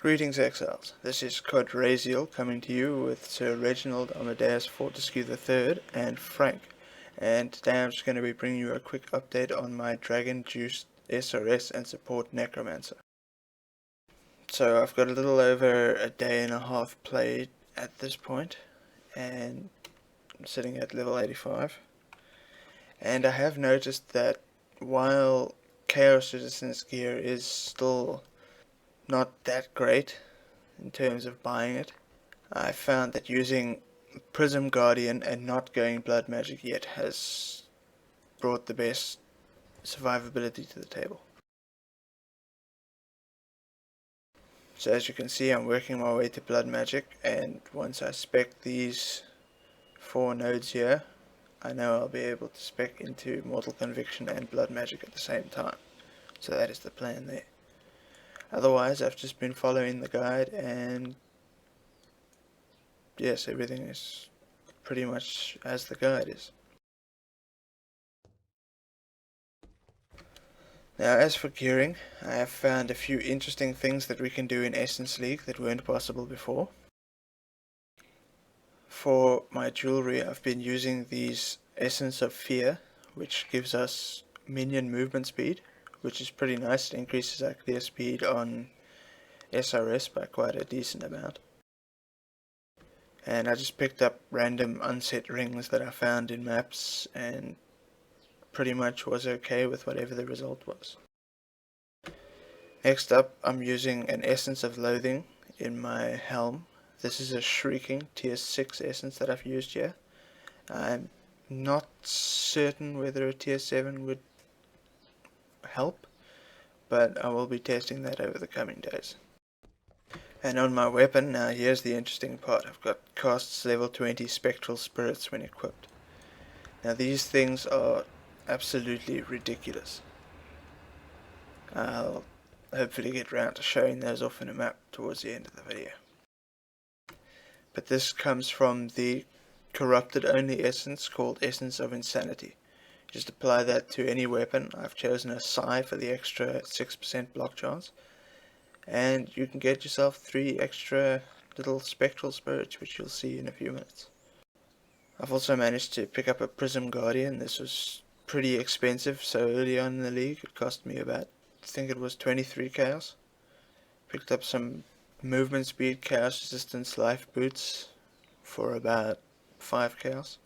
Greetings exiles, this is Codraziel coming to you with Sir Reginald Amadeus Fortescue III and Frank, and today I'm just going to be bringing you a quick update on my Dragon-Jooce SRS and support Necromancer. So I've got a little over a day and a half played at this point, and I'm sitting at level 85, and I have noticed that while Chaos Resistance gear is still not that great in terms of buying it, I found that using Prism Guardian and not going Blood Magic yet has brought the best survivability to the table. So as you can see, I'm working my way to Blood Magic, and once I spec these 4 nodes here, I know I'll be able to spec into Mortal Conviction and Blood Magic at the same time. So that is the plan there. Otherwise, I've just been following the guide, and yes, everything is pretty much as the guide is. Now, as for gearing, I have found a few interesting things that we can do in Essence League that weren't possible before. For my jewelry, I've been using these Essence of Fear, which gives us minion movement speed, which is pretty nice. It increases our clear speed on SRS by quite a decent amount. And I just picked up random unset rings that I found in maps and pretty much was okay with whatever the result was. Next up, I'm using an Essence of Loathing in my helm. This is a Shrieking tier 6 essence that I've used here. I'm not certain whether a tier 7 would help, but I will be testing that over the coming days. And on my weapon, now here's the interesting part. I've got casts level 20 Spectral Spirits when equipped. Now these things are absolutely ridiculous. I'll hopefully get round to showing those off in a map towards the end of the video. But this comes from the corrupted only essence called Essence of Insanity. Just apply that to any weapon. I've chosen a Psy for the extra 6% block chance, and you can get yourself 3 extra little Spectral Spirits, which you'll see in a few minutes. I've also managed to pick up a Prism Guardian. This was pretty expensive, so early on in the league it cost me about, I think it was 23 chaos. Picked up some movement speed, chaos resistance, life boots for about 5 chaos.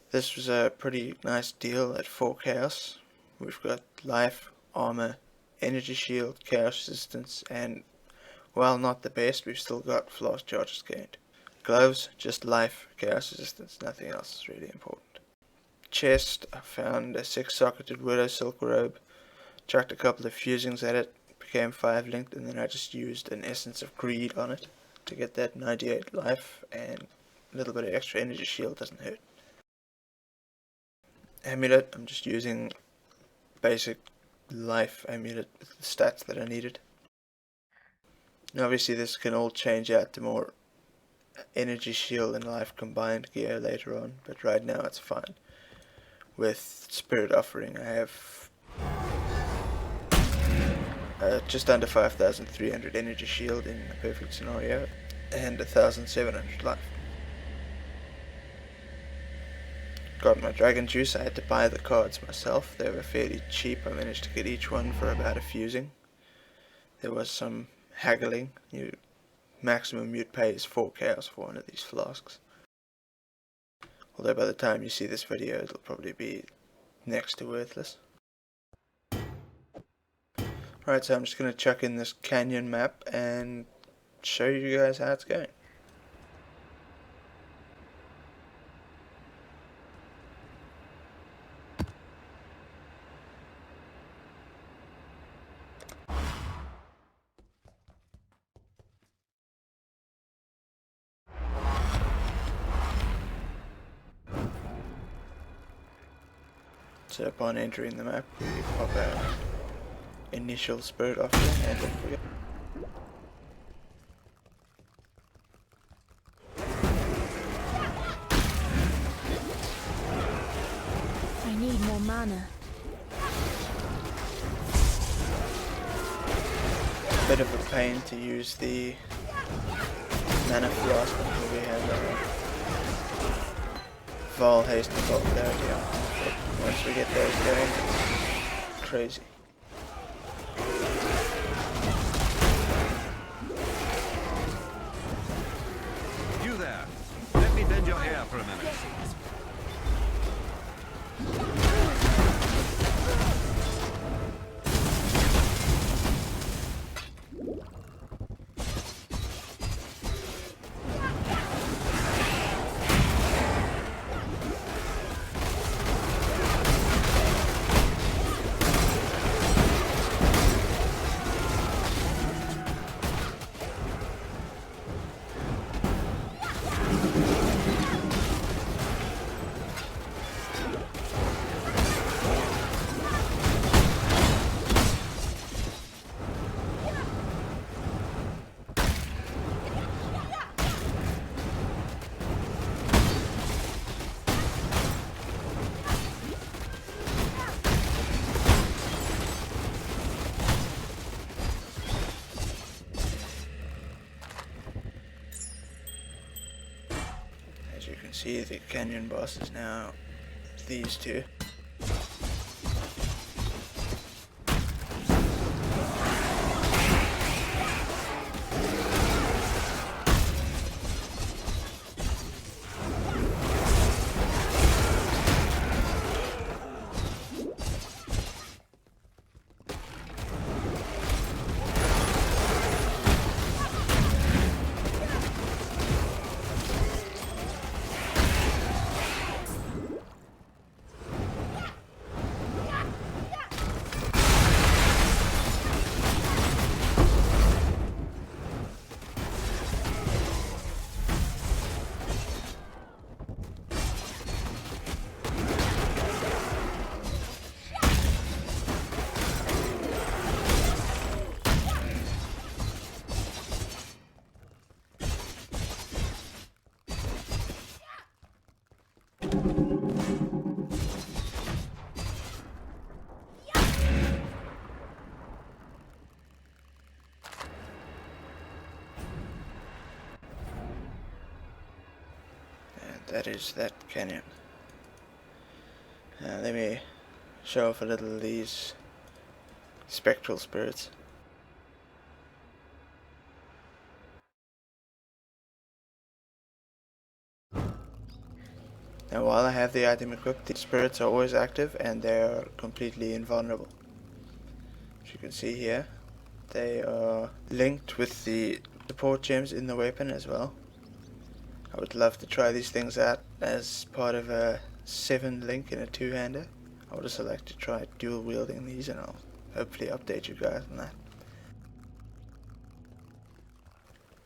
This was a pretty nice deal at 4 chaos. We've got life, armor, energy shield, chaos resistance, and while not the best, we've still got flask charges gained. Gloves, just life, chaos resistance, nothing else is really important. Chest, I found a 6-socketed Widow Silk Robe, chucked a couple of fusings at it, became 5 linked, and then I just used an Essence of Greed on it to get that 98 life, and a little bit of extra energy shield doesn't hurt. Amulet, I'm just using basic life amulet with the stats that I needed. Now obviously this can all change out to more energy shield and life combined gear later on, but right now it's fine. With Spirit Offering I have just under 5,300 energy shield in a perfect scenario and 1,700 life. Got my Dragon-Jooce. I had to buy the cards myself. They were fairly cheap. I managed to get each one for about a fusing. There was some haggling. Maximum you'd pay is 4 chaos for one of these flasks. Although by the time you see this video it'll probably be next to worthless. Right, so I'm just going to chuck in this canyon map and show you guys how it's going. So upon entering the map, we pop our initial Spirit Offering, and don't forget. I need more mana. bit of a pain to use the mana flask until we have Val haste and popularity on. But once we get those going, it's crazy. You there. Let me bend your hair for a minute. As you can see, the canyon boss is now these two. That is that canyon. Let me show off a little of these spectral spirits. Now while I have the item equipped, the spirits are always active and they are completely invulnerable. As you can see here, they are linked with the support gems in the weapon as well. I would love to try these things out as part of a 7 link in a 2-hander. I would also like to try dual wielding these, and I'll hopefully update you guys on that.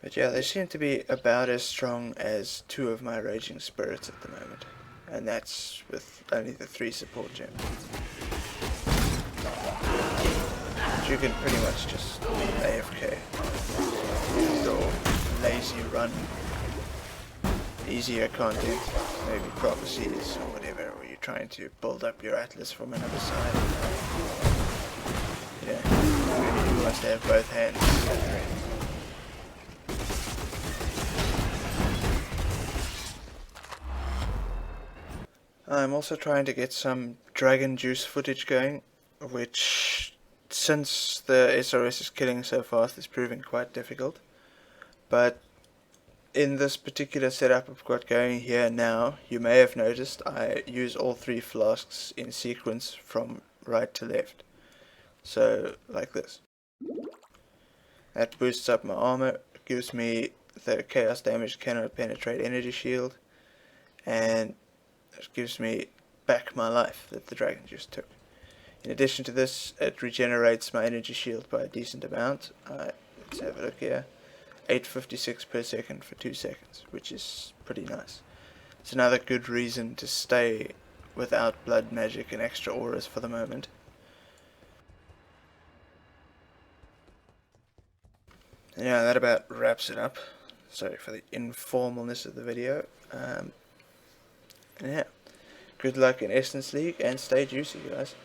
But yeah, they seem to be about as strong as 2 of my raging spirits at the moment, and that's with only the 3 support gems. But you can pretty much just AFK or lazy run. Easier content, maybe prophecies or whatever, where you're trying to build up your atlas from another side. Yeah, you must have both hands at the ready. I'm also trying to get some Dragon-Jooce footage going, which, since the SRS is killing so fast, is proving quite difficult. But in this particular setup I've got going here now, you may have noticed I use all 3 flasks in sequence from right to left. So, like this. That boosts up my armor, gives me the chaos damage cannot penetrate energy shield, and it gives me back my life that the Dragon-Jooce took. In addition to this, it regenerates my energy shield by a decent amount. Let's have a look here. 856 per second for 2 seconds, which is pretty nice. It's another good reason to stay without blood magic and extra auras for the moment. And yeah, that about wraps it up. Sorry for the informalness of the video. Yeah, good luck in Essence League and stay juicy, guys.